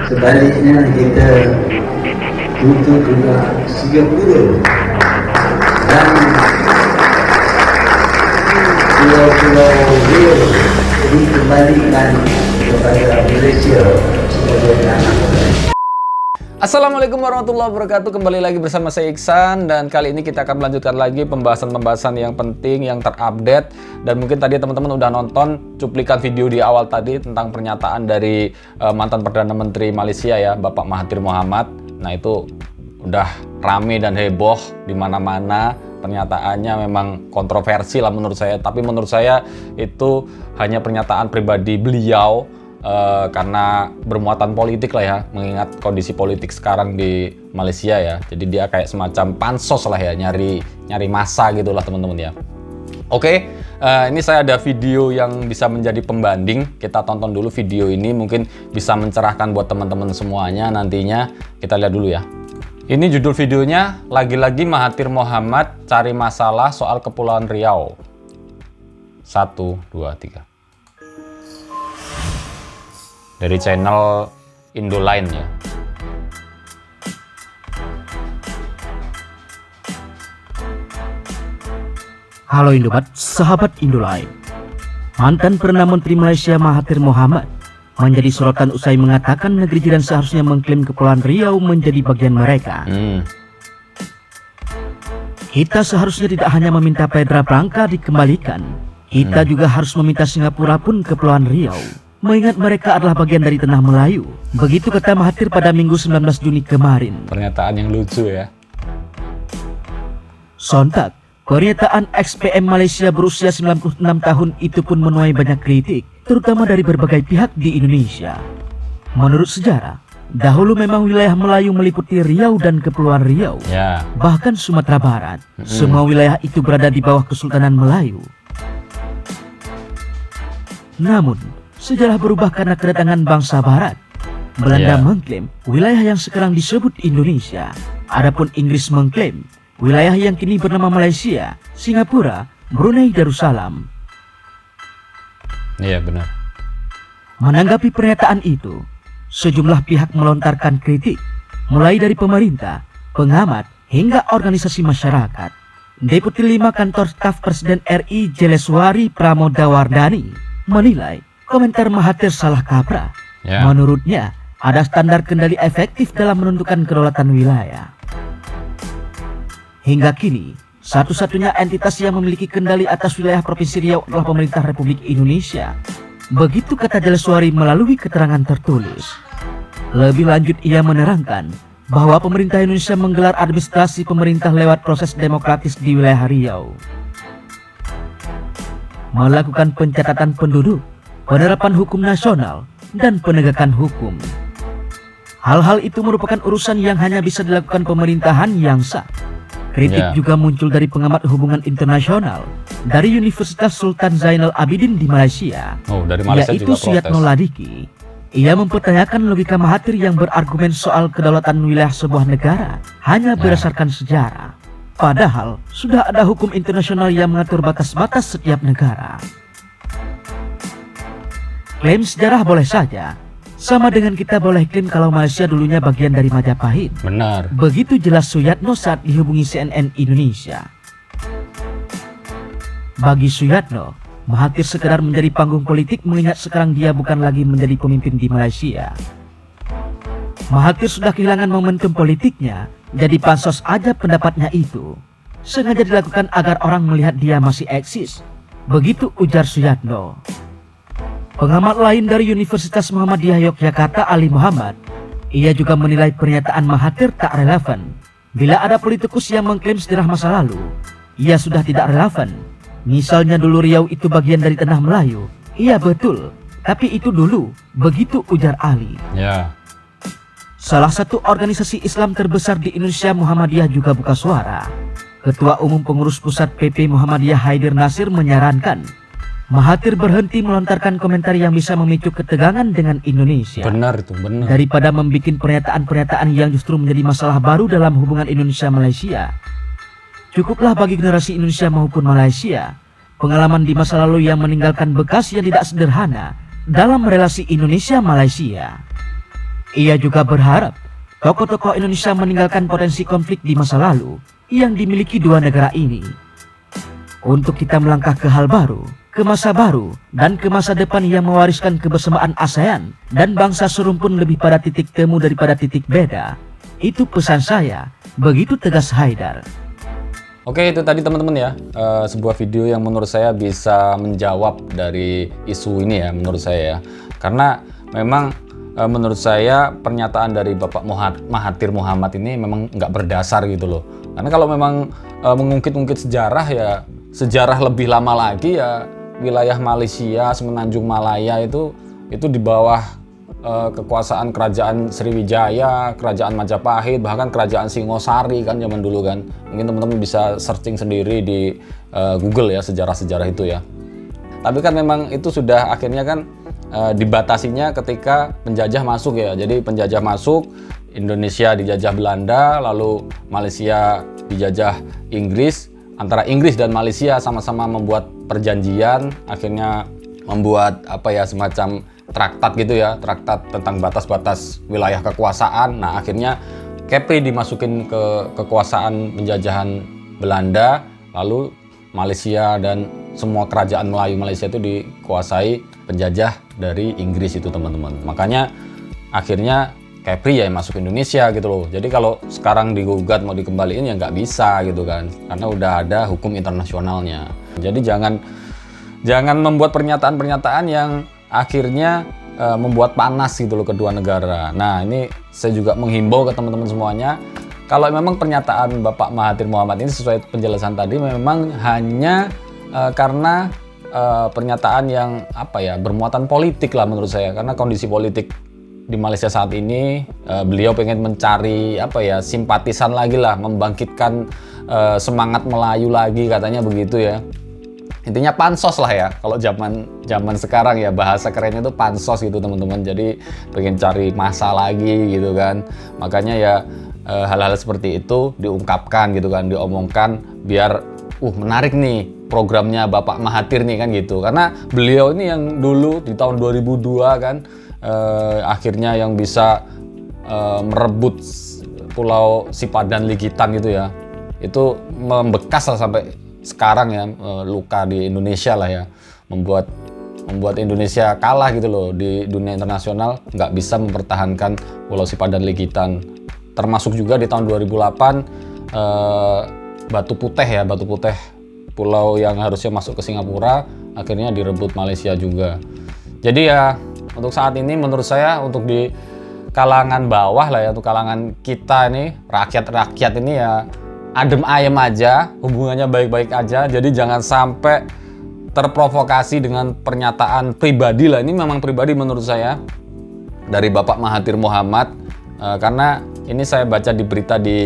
Sebaliknya kita butuh juga Singapura dan pulau-pulau Rio dikembalikan kepada Malaysia sebagai anak negara. Assalamualaikum warahmatullahi wabarakatuh. Kembali lagi bersama saya Iksan, dan kali ini kita akan melanjutkan lagi pembahasan-pembahasan yang penting, yang terupdate. Dan mungkin tadi teman-teman udah nonton cuplikan video di awal tadi tentang pernyataan dari mantan Perdana Menteri Malaysia ya, Bapak Mahathir Mohamad. Nah itu udah rame dan heboh di mana-mana. Pernyataannya memang kontroversi lah menurut saya, tapi menurut saya itu hanya pernyataan pribadi beliau. Karena bermuatan politik lah ya, mengingat kondisi politik sekarang di Malaysia ya. Jadi dia kayak semacam pansos lah ya, nyari masa gitu lah teman-teman ya. Oke, ini saya ada video yang bisa menjadi pembanding. Kita tonton dulu video ini, mungkin bisa mencerahkan buat teman-teman semuanya nantinya. Kita lihat dulu ya. Ini judul videonya, lagi-lagi Mahathir Mohamad cari masalah soal Kepulauan Riau. 1, 2, 3. Dari channel Indoline ya. Halo Indobat, sahabat Indoline. Mantan Perdana Menteri Malaysia Mahathir Mohamad menjadi sorotan usai mengatakan negeri jiran seharusnya mengklaim Kepulauan Riau menjadi bagian mereka. Kita seharusnya tidak hanya meminta Pedra Branca dikembalikan, kita juga harus meminta Singapura pun Kepulauan Riau, mengingat mereka adalah bagian dari tanah Melayu. Begitu kata Mahathir pada Minggu 19 Juni kemarin. Pernyataan yang lucu ya. Sontak, pernyataan ex-PM Malaysia berusia 96 tahun itu pun menuai banyak kritik, terutama dari berbagai pihak di Indonesia. Menurut sejarah, dahulu memang wilayah Melayu meliputi Riau dan Kepulauan Riau, bahkan Sumatera Barat. Semua wilayah itu berada di bawah Kesultanan Melayu. Namun, sejarah berubah karena kedatangan bangsa Barat. Belanda mengklaim wilayah yang sekarang disebut Indonesia. Adapun Inggris mengklaim wilayah yang kini bernama Malaysia, Singapura, Brunei Darussalam. Iya benar. Menanggapi pernyataan itu, sejumlah pihak melontarkan kritik, mulai dari pemerintah, pengamat, hingga organisasi masyarakat. Deputi 5 Kantor Staf Presiden RI Jaleswari Pramodawardhani menilai komentar Mahathir salah kaprah. Menurutnya, ada standar kendali efektif dalam menentukan kedaulatan wilayah. Hingga kini, satu-satunya entitas yang memiliki kendali atas wilayah Provinsi Riau adalah Pemerintah Republik Indonesia. Begitu kata Jaleswari melalui keterangan tertulis. Lebih lanjut ia menerangkan bahwa pemerintah Indonesia menggelar administrasi pemerintah lewat proses demokratis di wilayah Riau, melakukan pencatatan penduduk, penerapan hukum nasional, dan penegakan hukum. Hal-hal itu merupakan urusan yang hanya bisa dilakukan pemerintahan yang sah. Kritik juga muncul dari pengamat hubungan internasional dari Universitas Sultan Zainal Abidin di Malaysia, yaitu Suyatno Ladiki. Ia mempertanyakan logika Mahathir yang berargumen soal kedaulatan wilayah sebuah negara hanya berdasarkan sejarah. Padahal sudah ada hukum internasional yang mengatur batas-batas setiap negara. Klaim sejarah boleh saja, sama dengan kita boleh klaim kalau Malaysia dulunya bagian dari Majapahit. Benar. Begitu jelas Suyatno saat dihubungi CNN Indonesia. Bagi Suyatno, Mahathir sekedar menjadi panggung politik mengingat sekarang dia bukan lagi menjadi pemimpin di Malaysia. Mahathir sudah kehilangan momentum politiknya, jadi pansos aja pendapatnya itu. Sengaja dilakukan agar orang melihat dia masih eksis. Begitu ujar Suyatno. Pengamat lain dari Universitas Muhammadiyah Yogyakarta, Ali Muhammad, ia juga menilai pernyataan Mahathir tak relevan. Bila ada politikus yang mengklaim sejarah masa lalu, ia sudah tidak relevan. Misalnya dulu Riau itu bagian dari tanah Melayu. Iya betul, tapi itu dulu, begitu ujar Ali. Salah satu organisasi Islam terbesar di Indonesia, Muhammadiyah, juga buka suara. Ketua Umum Pengurus Pusat PP Muhammadiyah Haidir Nasir menyarankan Mahathir berhenti melontarkan komentar yang bisa memicu ketegangan dengan Indonesia. Benar itu, benar. Daripada membuat pernyataan-pernyataan yang justru menjadi masalah baru dalam hubungan Indonesia-Malaysia. Cukuplah bagi generasi Indonesia maupun Malaysia pengalaman di masa lalu yang meninggalkan bekas yang tidak sederhana dalam relasi Indonesia-Malaysia. Ia juga berharap tokoh-tokoh Indonesia meninggalkan potensi konflik di masa lalu yang dimiliki dua negara ini. Untuk kita melangkah ke hal baru, ke masa baru, dan ke masa depan yang mewariskan kebersamaan ASEAN dan bangsa serumpun lebih pada titik temu daripada titik beda. Itu pesan saya, begitu tegas Haidar. Oke, itu tadi teman-teman ya, sebuah video yang menurut saya bisa menjawab dari isu ini ya, menurut saya ya. Karena memang menurut saya pernyataan dari Bapak Mahathir Mohamad ini memang nggak berdasar gitu loh. Karena kalau memang mengungkit-ungkit sejarah ya, sejarah lebih lama lagi ya, wilayah Malaysia, Semenanjung Malaya itu di bawah kekuasaan kerajaan Sriwijaya, kerajaan Majapahit, bahkan kerajaan Singosari kan zaman dulu kan. Mungkin teman-teman bisa searching sendiri di Google ya sejarah-sejarah itu ya. Tapi kan memang itu sudah akhirnya kan dibatasinya ketika penjajah masuk ya. Jadi penjajah masuk, Indonesia dijajah Belanda, lalu Malaysia dijajah Inggris. Antara Inggris dan Malaysia sama-sama membuat perjanjian, akhirnya membuat apa ya, semacam traktat gitu ya, traktat tentang batas-batas wilayah kekuasaan. Nah akhirnya Kepri dimasukin ke kekuasaan penjajahan Belanda, lalu Malaysia dan semua kerajaan Melayu Malaysia itu dikuasai penjajah dari Inggris itu teman-teman. Makanya akhirnya Kepri ya masuk Indonesia gitu loh. Jadi kalau sekarang digugat mau dikembaliin ya nggak bisa gitu kan, karena udah ada hukum internasionalnya. Jadi jangan membuat pernyataan-pernyataan yang akhirnya membuat panas gitu loh kedua negara. Nah ini saya juga menghimbau ke teman-teman semuanya, kalau memang pernyataan Bapak Mahathir Mohamad ini sesuai penjelasan tadi memang hanya karena pernyataan yang apa ya, bermuatan politik lah menurut saya. Karena kondisi politik di Malaysia saat ini, beliau pengen mencari apa ya, simpatisan lagi lah, membangkitkan semangat Melayu lagi katanya begitu ya. Intinya pansos lah ya, kalau zaman sekarang ya, bahasa kerennya itu pansos gitu teman-teman. Jadi pengen cari masa lagi gitu kan. Makanya ya hal-hal seperti itu diungkapkan gitu kan, diomongkan biar menarik nih programnya Bapak Mahathir nih kan gitu. Karena beliau ini yang dulu di tahun 2002 kan akhirnya yang bisa merebut Pulau Sipadan Ligitan gitu ya. Itu membekas lah sampai sekarang ya, luka di Indonesia lah ya, membuat Indonesia kalah gitu loh di dunia internasional, nggak bisa mempertahankan Pulau Sipadan Ligitan. Termasuk juga di tahun 2008 Batu Putih, pulau yang harusnya masuk ke Singapura akhirnya direbut Malaysia juga. Jadi ya untuk saat ini menurut saya, untuk di kalangan bawah lah ya, untuk kalangan kita ini, rakyat ini ya adem ayem aja, hubungannya baik-baik aja. Jadi jangan sampai terprovokasi dengan pernyataan pribadi lah. Ini memang pribadi menurut saya dari Bapak Mahathir Mohamad, karena ini saya baca di berita di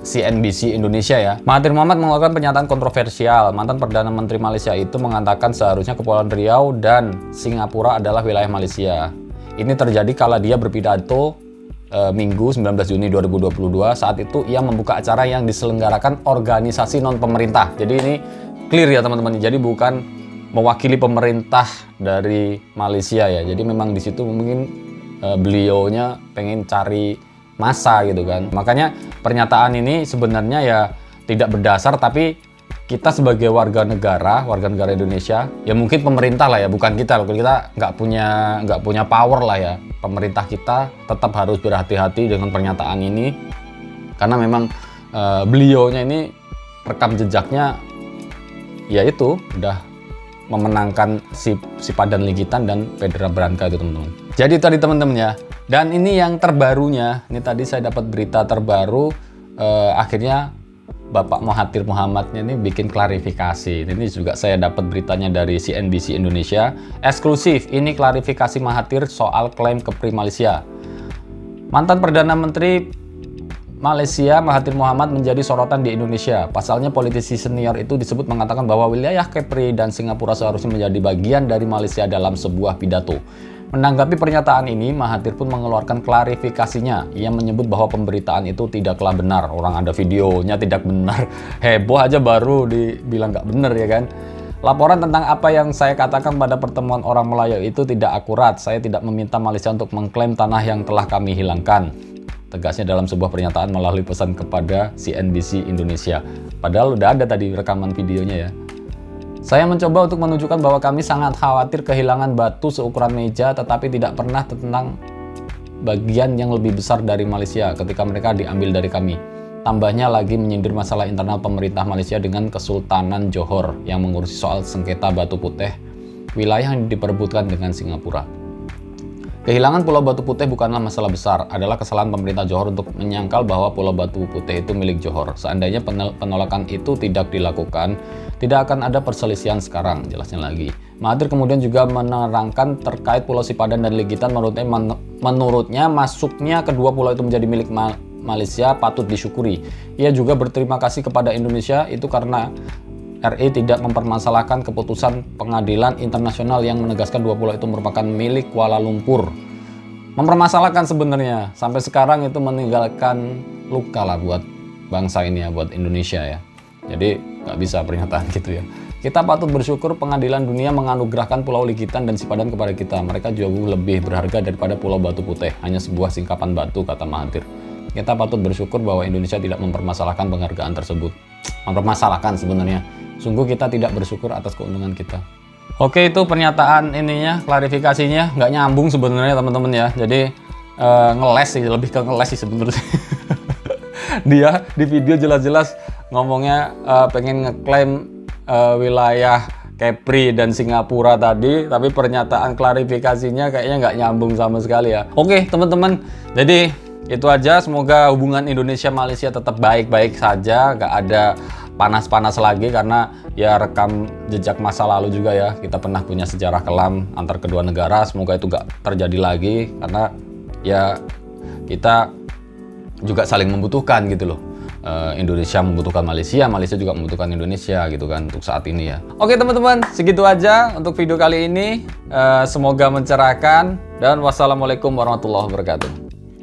CNBC Indonesia ya. Mahathir Mohamad mengeluarkan pernyataan kontroversial. Mantan Perdana Menteri Malaysia itu mengatakan seharusnya Kepulauan Riau dan Singapura adalah wilayah Malaysia. Ini terjadi kala dia berpidato Minggu 19 Juni 2022. Saat itu ia membuka acara yang diselenggarakan organisasi non-pemerintah. Jadi ini clear ya teman-teman. Jadi bukan mewakili pemerintah dari Malaysia ya. Jadi memang di situ mungkin beliaunya pengen cari masa gitu kan. Makanya pernyataan ini sebenarnya ya tidak berdasar, tapi kita sebagai warga negara Indonesia, ya mungkin pemerintah lah ya, bukan kita loh. Kita nggak punya power lah ya. Pemerintah kita tetap harus berhati-hati dengan pernyataan ini, karena memang beliaunya ini rekam jejaknya yaitu udah memenangkan Sipadan Ligitan dan Pedra Branca itu teman-teman. Jadi tadi teman-teman ya. Dan ini yang terbarunya, ini tadi saya dapat berita terbaru, akhirnya Bapak Mahathir Mohamadnya ini bikin klarifikasi. Ini juga saya dapat beritanya dari CNBC Indonesia. Eksklusif, ini klarifikasi Mahathir soal klaim Kepri Malaysia. Mantan Perdana Menteri Malaysia Mahathir Mohamad menjadi sorotan di Indonesia. Pasalnya politisi senior itu disebut mengatakan bahwa wilayah Kepri dan Singapura seharusnya menjadi bagian dari Malaysia dalam sebuah pidato. Menanggapi pernyataan ini, Mahathir pun mengeluarkan klarifikasinya. Ia menyebut bahwa pemberitaan itu tidaklah benar. Orang ada videonya tidak benar. Heboh aja baru dibilang nggak benar ya kan. Laporan tentang apa yang saya katakan pada pertemuan orang Melayu itu tidak akurat. Saya tidak meminta Malaysia untuk mengklaim tanah yang telah kami hilangkan. Tegasnya dalam sebuah pernyataan melalui pesan kepada CNBC Indonesia. Padahal udah ada tadi rekaman videonya ya. Saya mencoba untuk menunjukkan bahwa kami sangat khawatir kehilangan batu seukuran meja, tetapi tidak pernah tentang bagian yang lebih besar dari Malaysia ketika mereka diambil dari kami. Tambahnya lagi menyindir masalah internal pemerintah Malaysia dengan Kesultanan Johor yang mengurusi soal sengketa Batu Putih, wilayah yang diperebutkan dengan Singapura. Kehilangan Pulau Batu Putih bukanlah masalah besar, adalah kesalahan pemerintah Johor untuk menyangkal bahwa Pulau Batu Putih itu milik Johor. Seandainya penolakan itu tidak dilakukan, tidak akan ada perselisihan sekarang, jelasnya lagi. Mahathir kemudian juga menerangkan terkait Pulau Sipadan dan Legitan, menurutnya masuknya kedua pulau itu menjadi milik Malaysia patut disyukuri. Ia juga berterima kasih kepada Indonesia itu karena RI tidak mempermasalahkan keputusan pengadilan internasional yang menegaskan dua pulau itu merupakan milik Kuala Lumpur. Mempermasalahkan sebenarnya, sampai sekarang itu meninggalkan luka lah buat bangsa ini ya, buat Indonesia ya. Jadi nggak bisa pernyataan gitu ya. Kita patut bersyukur pengadilan dunia menganugerahkan Pulau Legitan dan Sipadan kepada kita. Mereka jauh lebih berharga daripada Pulau Batu Putih, hanya sebuah singkapan batu, kata Mahathir. Kita patut bersyukur bahwa Indonesia tidak mempermasalahkan penghargaan tersebut. Mempermasalahkan sebenarnya. Sungguh kita tidak bersyukur atas keuntungan kita. Oke, itu pernyataan ininya, klarifikasinya. Nggak nyambung sebenarnya teman-teman ya. Jadi ngeles sih, lebih ke ngeles sih sebenarnya. Dia di video jelas-jelas ngomongnya pengen ngeklaim wilayah Kepri dan Singapura tadi, tapi pernyataan klarifikasinya kayaknya nggak nyambung sama sekali ya. Oke teman-teman, jadi itu aja. Semoga hubungan Indonesia-Malaysia tetap baik-baik saja, nggak ada panas-panas lagi, karena ya rekam jejak masa lalu juga ya, kita pernah punya sejarah kelam antar kedua negara. Semoga itu nggak terjadi lagi, karena ya kita juga saling membutuhkan gitu loh. Indonesia membutuhkan Malaysia, Malaysia juga membutuhkan Indonesia gitu kan untuk saat ini ya. Oke teman-teman, segitu aja untuk video kali ini. Semoga mencerahkan dan wassalamualaikum warahmatullahi wabarakatuh.